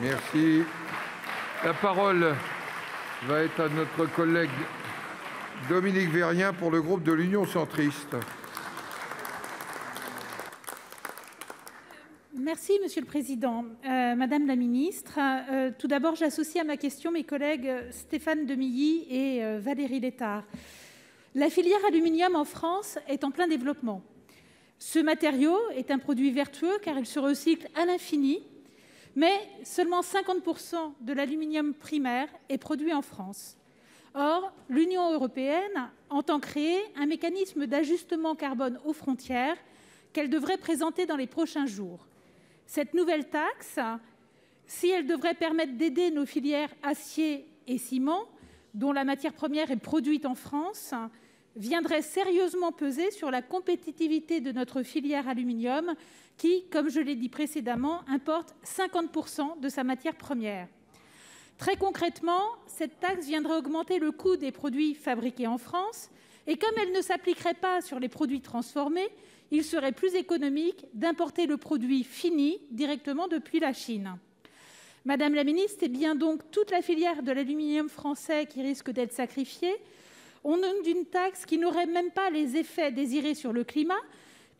Merci. La parole va être à notre collègue Dominique Vérien pour le groupe de l'Union centriste. Merci, Monsieur le Président. Madame la Ministre, tout d'abord, j'associe à ma question mes collègues Stéphane Demilly et Valérie Létard. La filière aluminium en France est en plein développement. Ce matériau est un produit vertueux car il se recycle à l'infini, mais seulement 50% de l'aluminium primaire est produit en France. Or, l'Union européenne entend créer un mécanisme d'ajustement carbone aux frontières qu'elle devrait présenter dans les prochains jours. Cette nouvelle taxe, si elle devrait permettre d'aider nos filières acier et ciment, dont la matière première est produite en France, viendrait sérieusement peser sur la compétitivité de notre filière aluminium qui, comme je l'ai dit précédemment, importe 50% de sa matière première. Très concrètement, cette taxe viendrait augmenter le coût des produits fabriqués en France et comme elle ne s'appliquerait pas sur les produits transformés, il serait plus économique d'importer le produit fini directement depuis la Chine. Madame la ministre, c'est bien donc toute la filière de l'aluminium français qui risque d'être sacrifiée au nom d'une taxe qui n'aurait même pas les effets désirés sur le climat,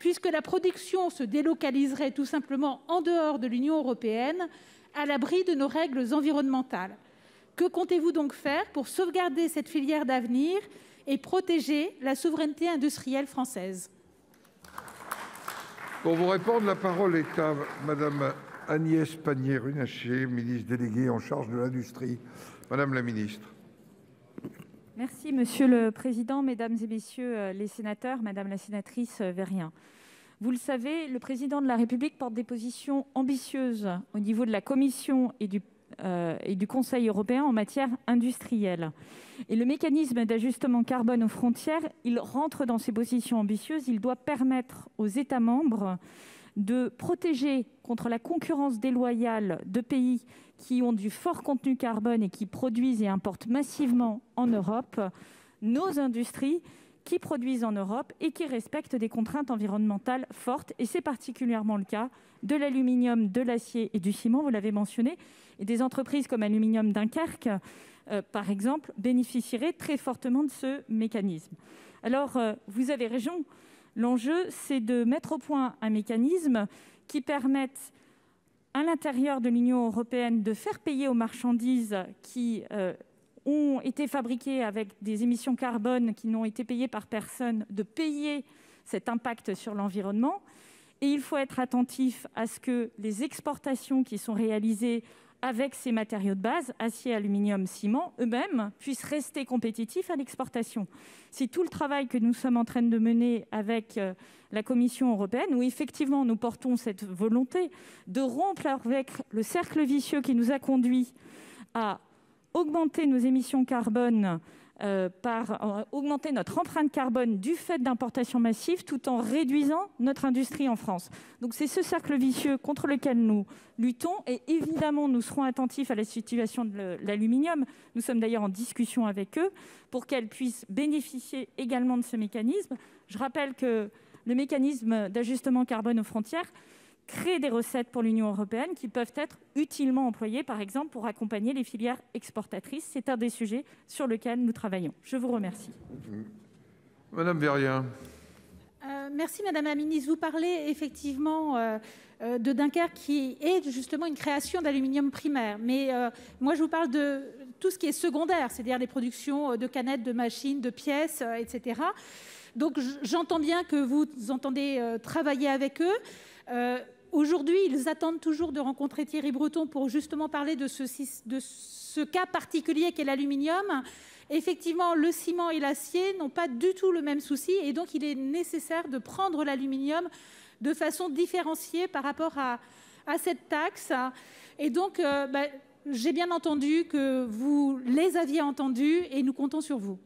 puisque la production se délocaliserait tout simplement en dehors de l'Union européenne, à l'abri de nos règles environnementales. Que comptez-vous donc faire pour sauvegarder cette filière d'avenir et protéger la souveraineté industrielle française ? Pour vous répondre, la parole est à Madame Agnès Pannier-Runacher, ministre déléguée en charge de l'industrie. Madame la ministre. Merci, Monsieur le Président, Mesdames et Messieurs les sénateurs, Madame la sénatrice Vérien. Vous le savez, le Président de la République porte des positions ambitieuses au niveau de la Commission et du Conseil européen en matière industrielle. Et le mécanisme d'ajustement carbone aux frontières, il rentre dans ces positions ambitieuses. Il doit permettre aux États membres de protéger contre la concurrence déloyale de pays qui ont du fort contenu carbone et qui produisent et importent massivement en Europe, nos industries qui produisent en Europe et qui respectent des contraintes environnementales fortes. Et c'est particulièrement le cas de l'aluminium, de l'acier et du ciment, vous l'avez mentionné. Et des entreprises comme Aluminium Dunkerque, par exemple, bénéficieraient très fortement de ce mécanisme. Alors, vous avez raison, l'enjeu, c'est de mettre au point un mécanisme qui permette à l'intérieur de l'Union européenne de faire payer aux marchandises qui ont été fabriquées avec des émissions carbone qui n'ont été payées par personne, de payer cet impact sur l'environnement. Et il faut être attentif à ce que les exportations qui sont réalisées avec ces matériaux de base, acier, aluminium, ciment, eux-mêmes, puissent rester compétitifs à l'exportation. C'est tout le travail que nous sommes en train de mener avec la Commission européenne, où effectivement nous portons cette volonté de rompre avec le cercle vicieux qui nous a conduits à augmenter nos émissions carbone augmenter notre empreinte carbone du fait d'importations massives tout en réduisant notre industrie en France. Donc c'est ce cercle vicieux contre lequel nous luttons et évidemment nous serons attentifs à la situation de l'aluminium. Nous sommes d'ailleurs en discussion avec eux pour qu'elles puissent bénéficier également de ce mécanisme. Je rappelle que le mécanisme d'ajustement carbone aux frontières crée des recettes pour l'Union européenne qui peuvent être utilement employées, par exemple, pour accompagner les filières exportatrices. C'est un des sujets sur lesquels nous travaillons. Je vous remercie. Madame Vérien. Merci, Madame la Ministre. Vous parlez effectivement de Dunkerque qui est justement une création d'aluminium primaire. Mais moi, je vous parle de tout ce qui est secondaire, c'est-à-dire les productions de canettes, de machines, de pièces, etc. Donc, j'entends bien que vous entendez travailler avec eux. Aujourd'hui, ils attendent toujours de rencontrer Thierry Breton pour justement parler de ce cas particulier qu'est l'aluminium. Effectivement, le ciment et l'acier n'ont pas du tout le même souci et donc il est nécessaire de prendre l'aluminium de façon différenciée par rapport à cette taxe. Et donc, j'ai bien entendu que vous les aviez entendus et nous comptons sur vous.